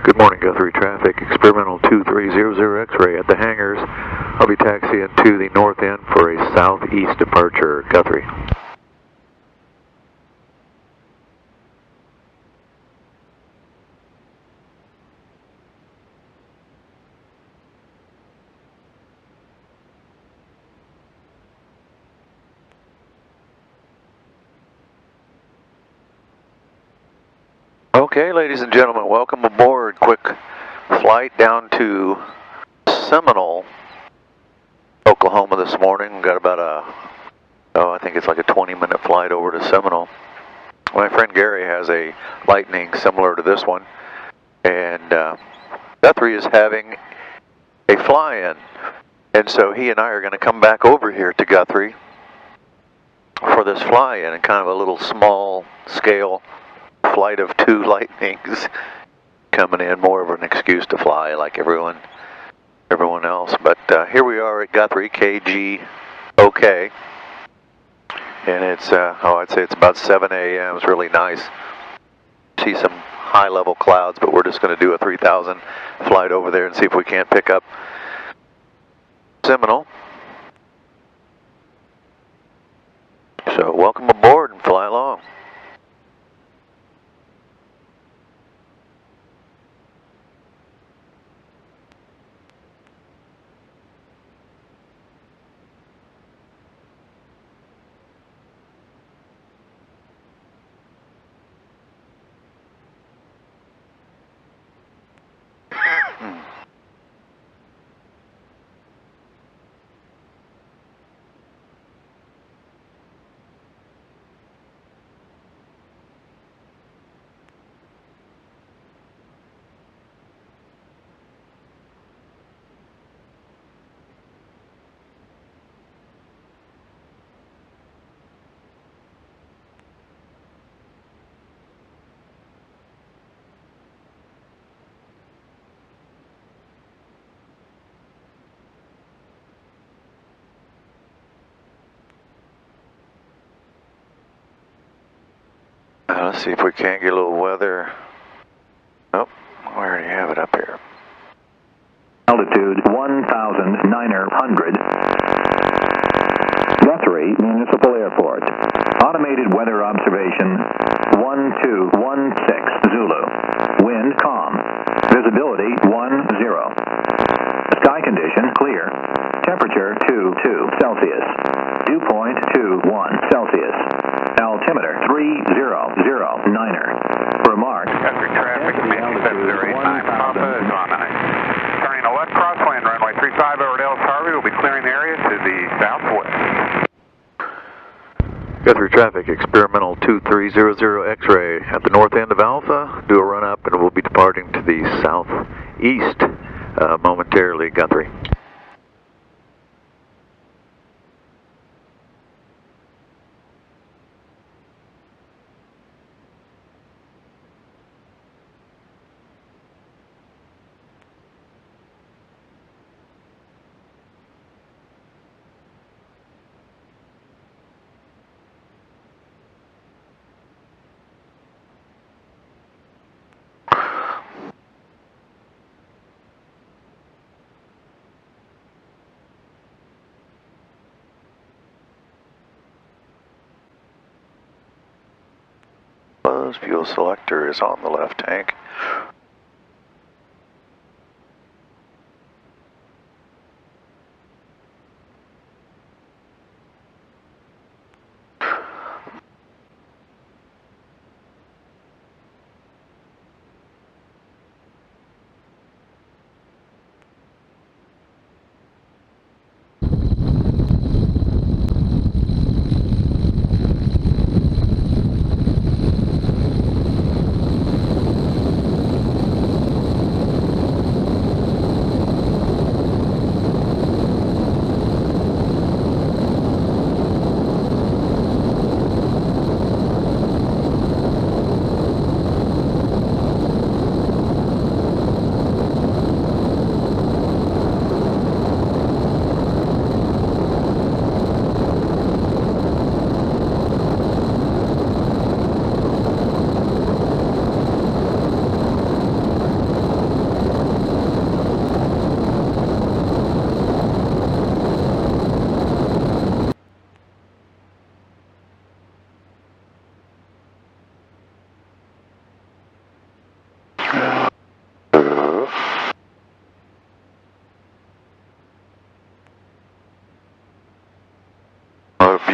Good morning, Guthrie traffic. Experimental 2300 X-ray at the hangars. I'll be taxiing to the north end for a southeast departure, Guthrie. Okay, ladies and gentlemen, welcome aboard. Quick flight down to Seminole, Oklahoma this morning. We've got about I think it's like a 20-minute flight over to Seminole. My friend Gary has a Lightning similar to this one, and Guthrie is having a fly-in, and so he and I are going to come back over here to Guthrie for this fly-in, and kind of a little small scale flight of 2 Lightnings coming in, more of an excuse to fly like everyone else. But here we are at Guthrie, KGOK, and it's I'd say it's about 7 a.m. It's really nice. See some high-level clouds, but we're just going to do a 3000 flight over there and see if we can't pick up Seminole. So welcome aboard and fly along. Let's see if we can't get a little weather. Oh, we already have it up here. Altitude 1,900. Guthrie Municipal Airport. Automated weather observation 1216 Zulu. Wind calm. Visibility 10. Sky condition clear. Temperature 22 Celsius. Dew point 21 Celsius. Altimeter 3009er. Remark. Guthrie traffic, Mitch 7089 Papa is on ice. Turning a left crosswind, runway 35 over Dallas Harvey. We'll be clearing the area to the southwest. Guthrie traffic, experimental 2300 X-ray at the north end of Alpha. Do a run up and we'll be departing to the southeast momentarily, Guthrie. Fuel selector is on the left tank.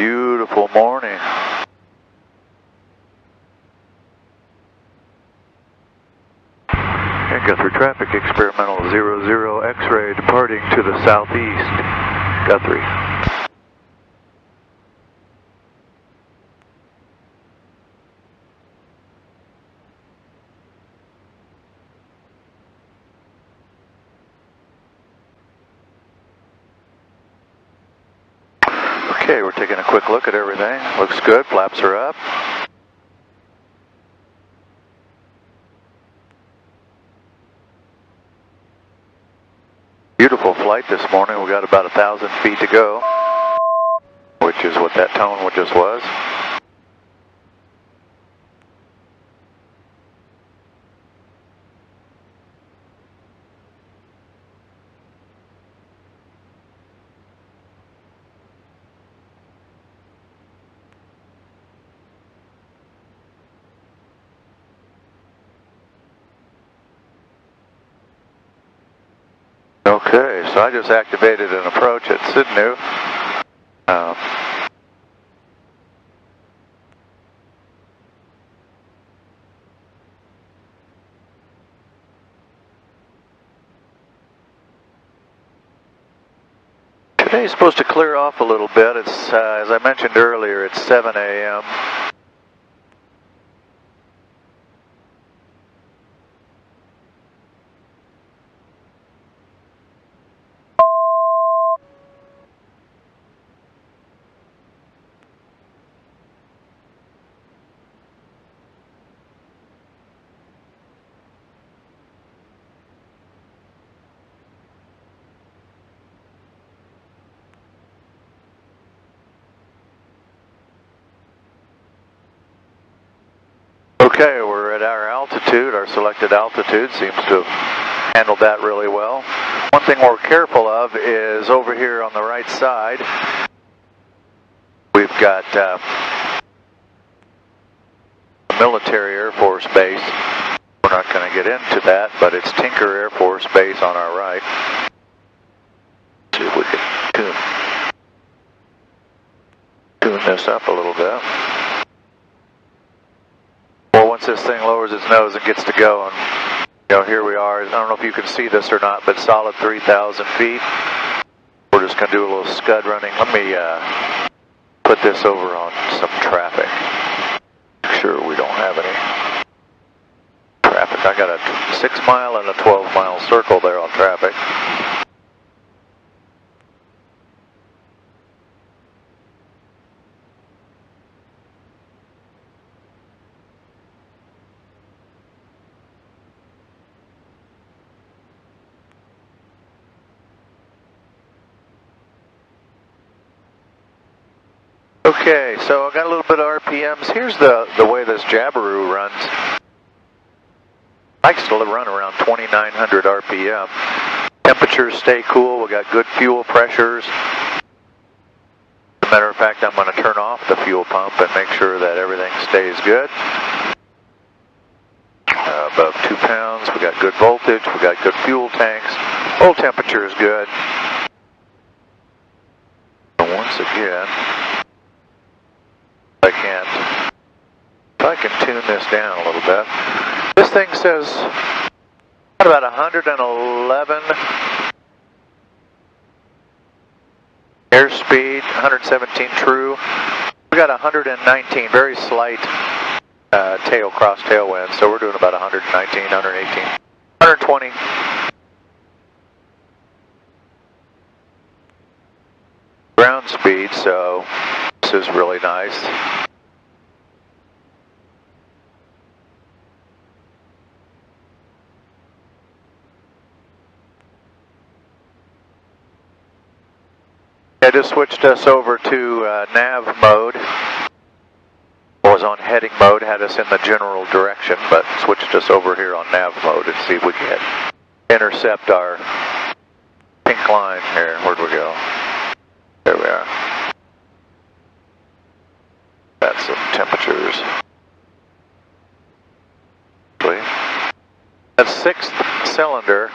beautiful morning. And Guthrie traffic, experimental 00 X-ray departing to the southeast. Guthrie. Okay, we're taking a quick look at everything. Looks good, flaps are up. Beautiful flight this morning. We got about 1,000 feet to go, which is what that tone just was. Okay, so I just activated an approach at Seminole. Today's supposed to clear off a little bit. It's, as I mentioned earlier, it's 7 a.m. Okay, we're at our altitude. Our selected altitude seems to have handled that really well. One thing we're careful of is over here on the right side, we've got a military Air Force base. We're not going to get into that, but it's Tinker Air Force Base on our right. Let's see if we can tune this up a little bit. Well, once this thing lowers its nose and gets to go, and you know, here we are. I don't know if you can see this or not, but solid 3,000 feet. We're just going to do a little scud running. Let me put this over on some traffic. Make sure we don't have any traffic. I got a 6 mile and a 12 mile circle there on traffic. Okay, so I got a little bit of RPMs. Here's the way this Jabiru runs. Likes to run around 2,900 RPM. Temperatures stay cool. We got good fuel pressures. As a matter of fact, I'm going to turn off the fuel pump and make sure that everything stays good. Above 2 pounds. We got good voltage. We got good fuel tanks. Oil temperature is good. And once again, I can tune this down a little bit. This thing says about 111 airspeed, 117 true. We got 119, very slight cross tailwind, so we're doing about 119, 118, 120. Ground speed, so this is really nice. I just switched us over to nav mode. Was on heading mode, had us in the general direction, but switched us over here on nav mode and see if we can intercept our pink line here. Where'd we go? There we are. That's some temperatures. That 6th cylinder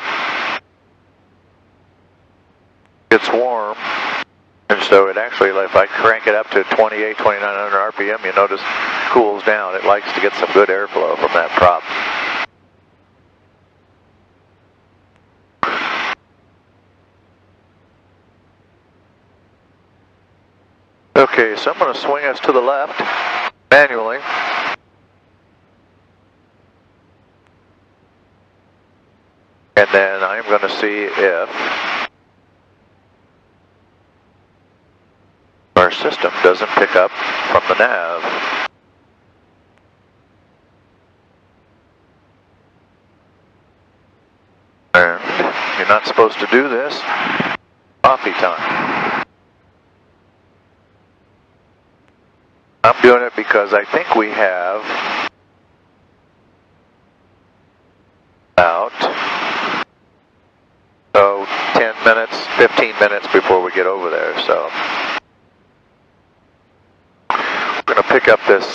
gets warm and So it actually, if I crank it up to 2,900 RPM, you notice it cools down. It likes to get some good airflow from that prop. Okay, so I'm going to swing us to the left manually. And then I'm going to see if our system doesn't pick up from the nav. And you're not supposed to do this. Coffee time. I'm doing it because I think we have about 10 minutes, 15 minutes before we get over there. So we're going to pick up this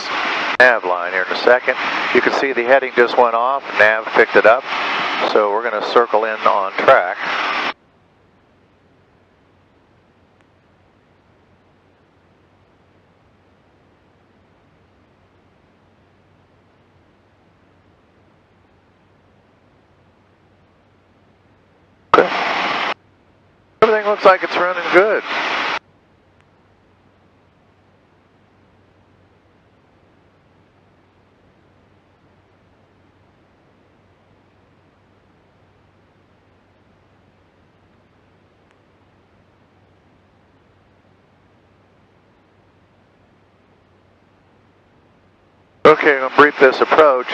nav line here in a second. You can see the heading just went off. Nav picked it up. So we're going to circle in on track. Everything looks like it's running good. Okay, I'm going to brief this approach.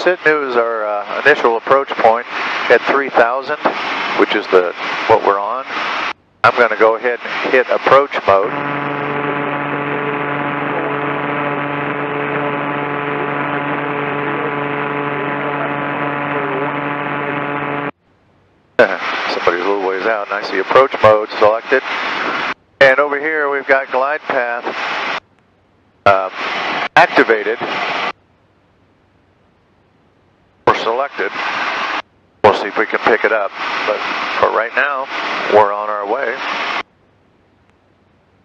Seminole is our initial approach point at 3,000, which is what we're on. I'm going to go ahead and hit approach mode. Somebody's a little ways out, and I see approach mode selected. And over here we've got glide path activated or selected. We'll see if we can pick it up, but for right now, we're on our way.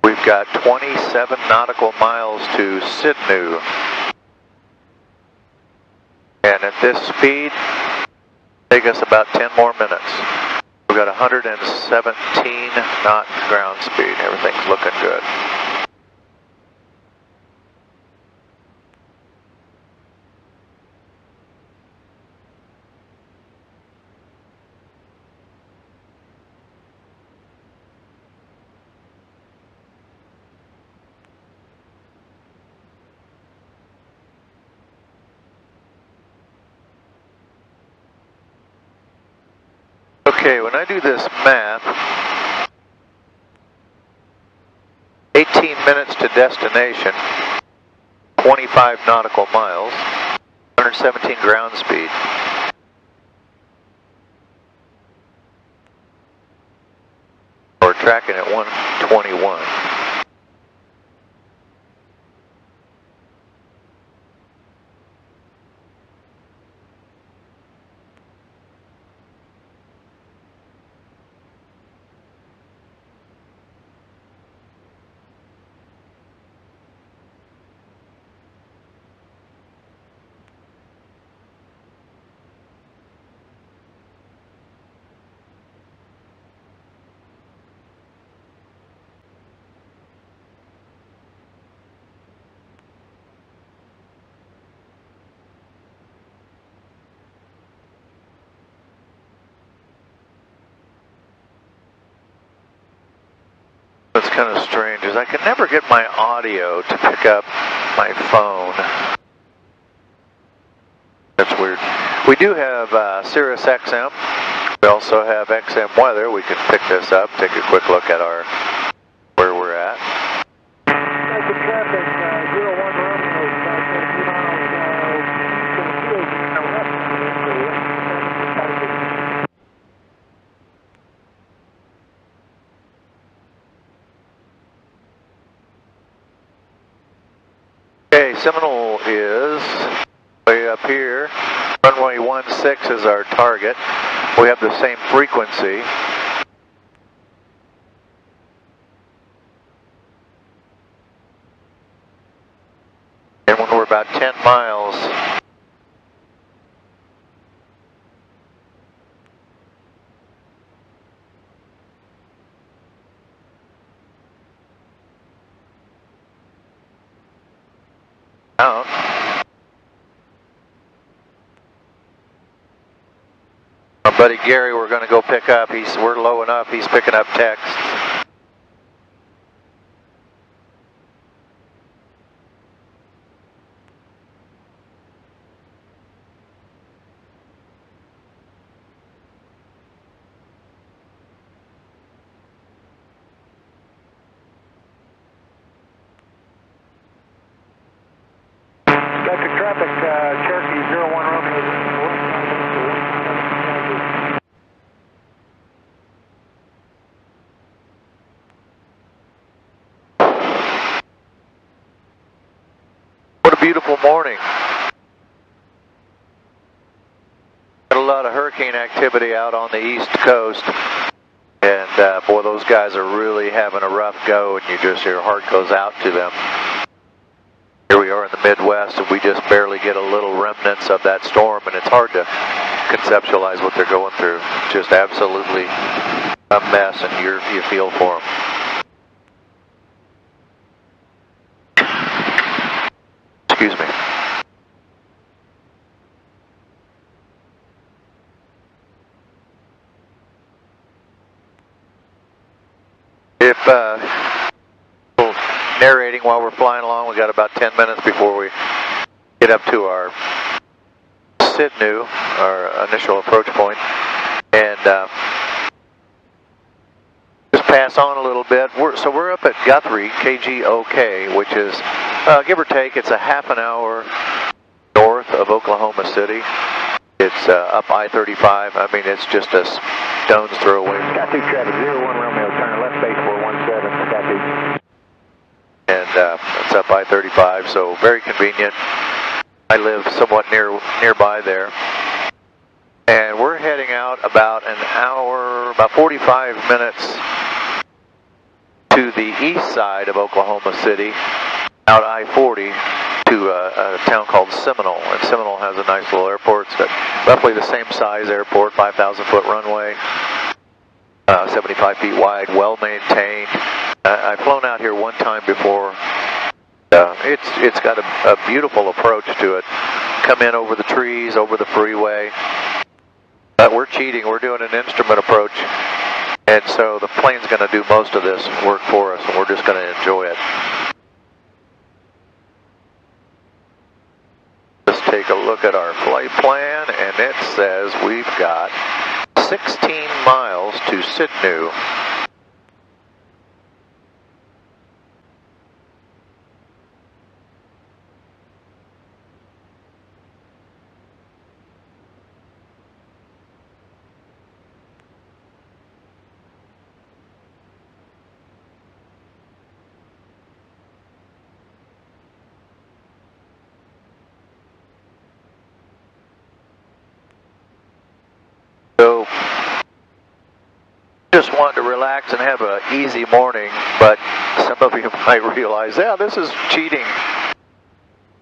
We've got 27 nautical miles to Seminole. And at this speed, take us about 10 more minutes. We've got 117 knot ground speed. Everything's looking good. Okay, when I do this math, 18 minutes to destination, 25 nautical miles, 117 ground speed. We're tracking at 121. What's kind of strange is I can never get my audio to pick up my phone. That's weird. We do have Sirius XM. We also have XM weather. We can pick this up, take a quick look at where we're at. Okay, Seminole is way up here. Runway 16 is our target. We have the same frequency. about 10 miles. Out. My buddy Gary, we're going to go pick up. We're low enough. He's picking up text. Electric traffic, Cherokee 01 Romeo. What a beautiful morning. Got a lot of hurricane activity out on the East Coast. And boy, those guys are really having a rough go, and your heart goes out to them. Here we are in the Midwest, and we just barely get a little remnants of that storm, and it's hard to conceptualize what they're going through. Just absolutely a mess, and you feel for them. Excuse me. If narrating while we're flying along, we got about 10 minutes before we get up to our Seminole, our initial approach point, and just pass on a little bit. We're up at Guthrie, KGOK, which is, give or take, it's a half an hour north of Oklahoma City. It's up I-35. I mean, it's just a stone's throw away. Guthrie traffic 01 Romeo, turn left base 417, Guthrie. And it's up I-35, so very convenient. I live somewhat nearby there. And we're heading out about an hour, about 45 minutes to the east side of Oklahoma City, out I-40 to a town called Seminole. And Seminole has a nice little airport. It's got roughly the same size airport, 5,000-foot runway, 75 feet wide, well maintained. I've flown out here one time before. It's got a beautiful approach to it. Come in over the trees, over the freeway. But we're cheating. We're doing an instrument approach. And so the plane's going to do most of this work for us, and we're just going to enjoy it. Let's take a look at our flight plan, and it says we've got 16 miles to Seminole. So, just wanted to relax and have an easy morning, but some of you might realize, yeah, this is cheating.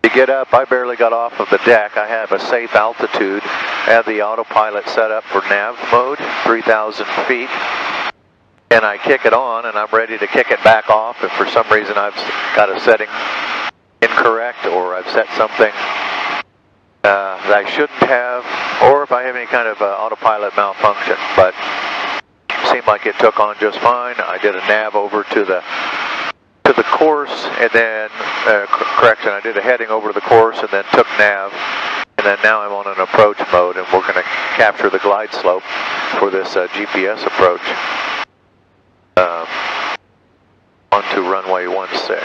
To get up, I barely got off of the deck. I have a safe altitude. I have the autopilot set up for nav mode, 3,000 feet. And I kick it on, and I'm ready to kick it back off if for some reason I've got a setting incorrect, or I've set something that I shouldn't have, or if I have any kind of autopilot malfunction. But it seemed like it took on just fine. I did a nav over to the course, and then correction, I did a heading over to the course, and then took nav, and then now I'm on an approach mode, and we're going to capture the glide slope for this GPS approach onto runway 16.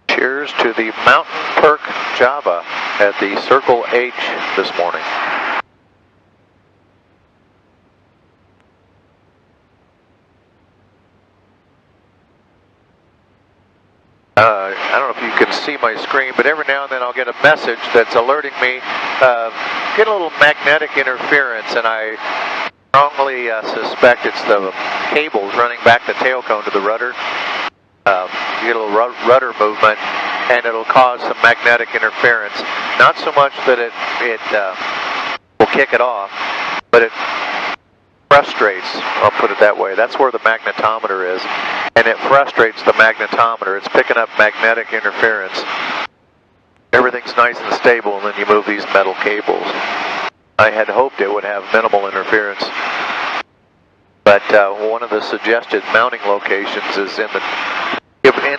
Cheers to the Mountain Perk Java at the Circle H this morning. I don't know if you can see my screen, but every now and then I'll get a message that's alerting me, get a little magnetic interference, and I strongly suspect it's the cables running back the tail cone to the rudder. You get a little rudder movement, and it'll cause some magnetic interference. Not so much that it will kick it off, but it frustrates, I'll put it that way. That's where the magnetometer is, and it frustrates the magnetometer. It's picking up magnetic interference. Everything's nice and stable, and then you move these metal cables. I had hoped it would have minimal interference, but one of the suggested mounting locations is in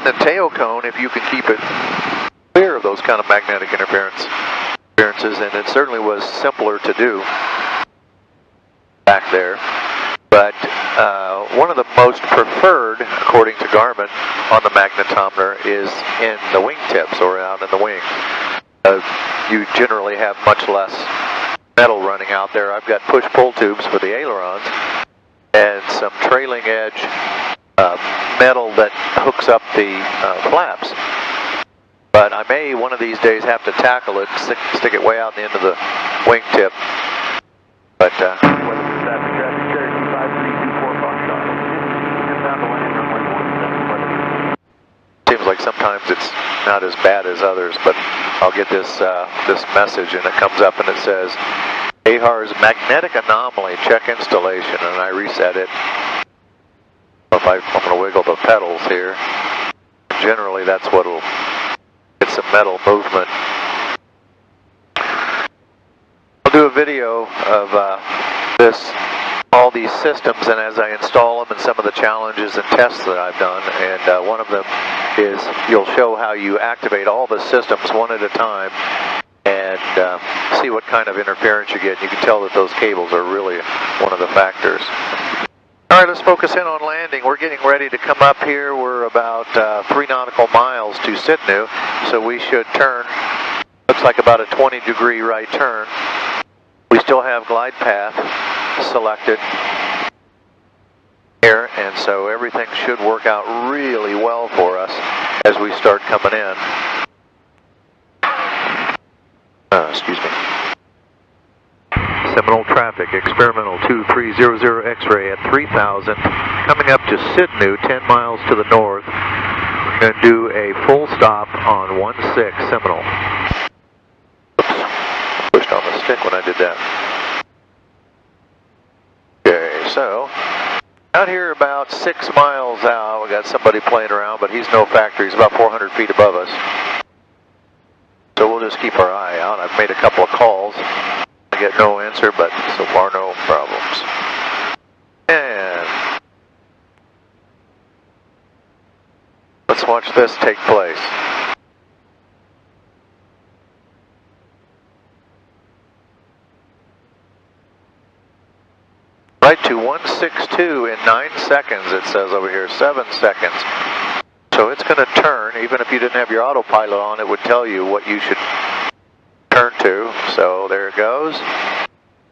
the tail cone, if you can keep it clear of those kind of magnetic interferences, and it certainly was simpler to do back there. But one of the most preferred, according to Garmin, on the magnetometer is in the wingtips or out in the wings. You generally have much less metal running out there. I've got push-pull tubes for the ailerons and some trailing edge metal that hooks up the flaps. But I may one of these days have to tackle it, stick it way out the end of the wingtip. But seems like sometimes it's not as bad as others, but I'll get this this message and it comes up and it says AHR's magnetic anomaly, check installation, and I reset it. If I'm going to wiggle the pedals here, generally that's what'll get some metal movement. I'll do a video of all these systems, and as I install them and some of the challenges and tests that I've done, and one of them is you'll show how you activate all the systems one at a time and see what kind of interference you get. You can tell that those cables are really one of the factors. All right, let's focus in on landing. We're getting ready to come up here. We're about 3 nautical miles to Seminole, so we should turn, looks like about a 20-degree right turn. We still have glide path selected here, and so everything should work out really well for us as we start coming in. Excuse me. Seminole traffic, experimental 2300 X-ray at 3000, coming up to Seminole, 10 miles to the north. We're going to do a full stop on 16 Seminole. Oops, pushed on the stick when I did that. Okay, so out here about 6 miles out, we got somebody playing around, but he's no factor. He's about 400 feet above us. So we'll just keep our eye out. I've made a couple of calls. I get no answer, but so far no problems. And let's watch this take place. Right to 162 in 9 seconds, it says over here, 7 seconds. So it's going to turn. Even if you didn't have your autopilot on, it would tell you what you should turn to. So there it goes.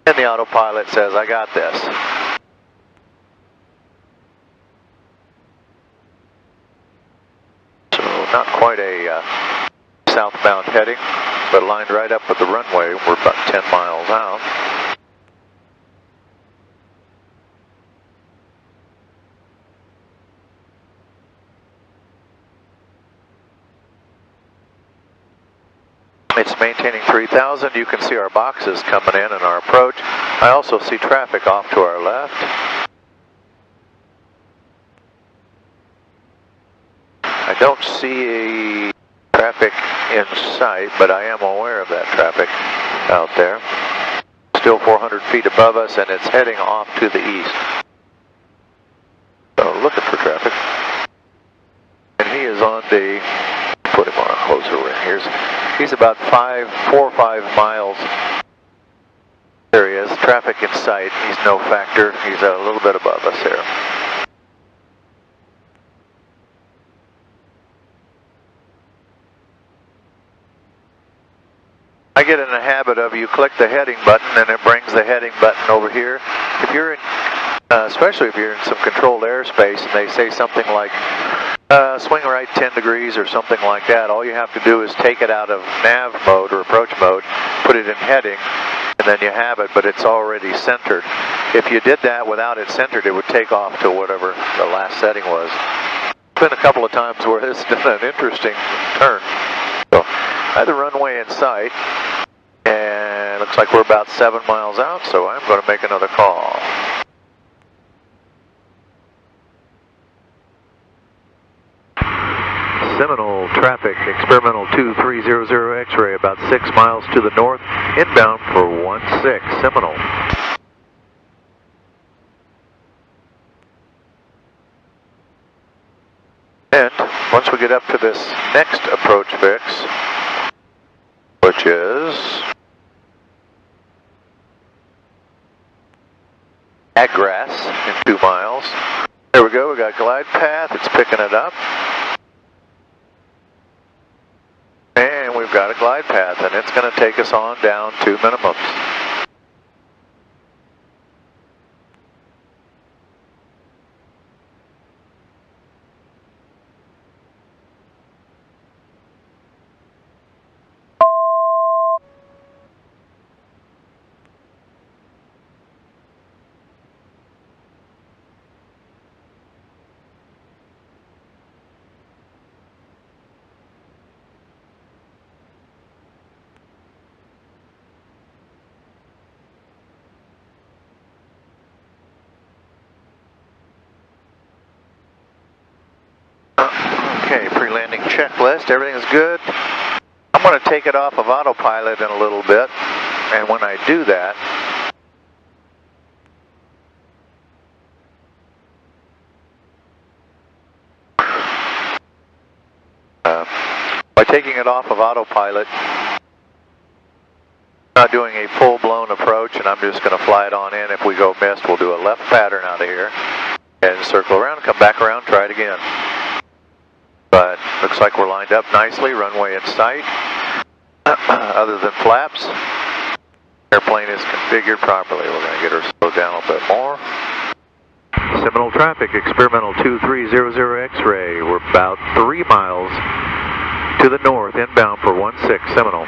And the autopilot says, I got this. So not quite a southbound heading, but lined right up with the runway. We're about 10 miles out. It's maintaining 3000. You can see our boxes coming in and our approach. I also see traffic off to our left. I don't see traffic in sight, but I am aware of that traffic out there. Still 400 feet above us, and it's heading off to the east. So looking for traffic. And he is on the, put him on a closer ring. He's about 4 or 5 miles. There he is, traffic in sight. He's no factor. He's a little bit above us here. I get in the habit of you click the heading button and it brings the heading button over here. If you're in, especially if you're in some controlled airspace and they say something like Swing right 10 degrees or something like that. All you have to do is take it out of nav mode or approach mode, put it in heading, and then you have it, but it's already centered. If you did that without it centered, it would take off to whatever the last setting was. Been a couple of times where this has been an interesting turn. So, I have the runway in sight, and looks like we're about 7 miles out, so I'm going to make another call. Seminole traffic, experimental 2300 X-ray, about 6 miles to the north, inbound for 16 Seminole. And once we get up to this next approach fix, which is at grass in 2 miles. There we go, we got glide path, it's picking it up. And we've got a glide path, and it's going to take us on down to minimums. Okay, pre-landing checklist, everything's good. I'm going to take it off of autopilot in a little bit, and when I do that, by taking it off of autopilot, I'm not doing a full-blown approach, and I'm just going to fly it on in. If we go missed, we'll do a left pattern out of here, and circle around, come back around, try it again. But looks like we're lined up nicely, runway in sight. Other than flaps, airplane is configured properly. We're going to get her slowed down a bit more. Seminole traffic, experimental 2300 X-ray. We're about 3 miles to the north, inbound for 16 Seminole.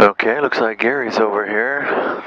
Okay, looks like Gary's over here.